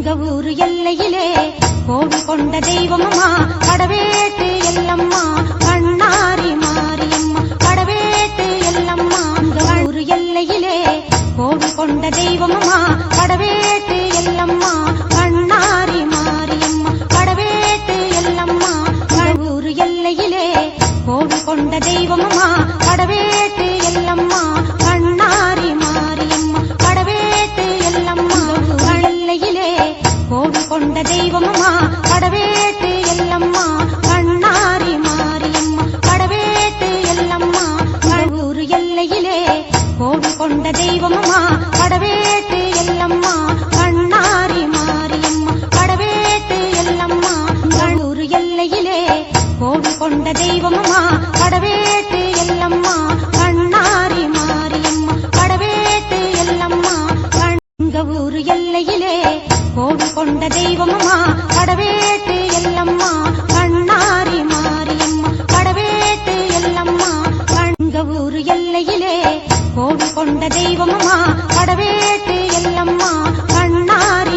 எங்க ஊரு எல்லையிலே கோவில் கொண்ட தெய்வமம்மா கடவேட்டு எல்லம்மா கண்ணாரி மாரியம்மா கடவேட்டு எல்லம்மா எங்க ஊரு எல்லையிலே கோவில் கொண்ட தெய்வமம்மா கடவேட்டு எல்லம்மா கண்ணாரி மாரியம்மா கடவேட்டு எல்லம்மா ஊரு எல்லையிலே கோவில் கொண்ட தெய்வமம்மா கடவேட்டு எல்லம்மா கண்ணாரி மாரியம்மா கடவேட்டு எல்லம்மா எல்லையிலே கோவில் கொண்ட தெய்வமம்மா கடவேட்டு எல்லம்மா கண்ணாரி மாரியம்மா கடவேட்டு எல்லம்மா ஊரு எல்லையிலே கோவில் கொண்ட தெய்வமம்மா கடவேட்டு எல்லம்மா கண்ணாரி மாரியம்மா கடவேட்டு எல்லம்மா ஊரு எல்லையிலே கோவில் கொண்ட தெய்வமம்மா கடவேட்டு எல்லம்மா கண்ணாரி மாரியம்மா கடவேட்டு எல்லம்மா எங்க ஊரு எல்லையிலே கோவில் கொண்ட தெய்வமம்மா கடவேட்டு எல்லம்மா கண்ணாரி மாரியம்மா கடவேட்டு எல்லம்மா எங்க ஊரு எல்லையிலே கோவில் கொண்ட தெய்வமம்மா கடவேட்டு எல்லம்மா கண்ணாரி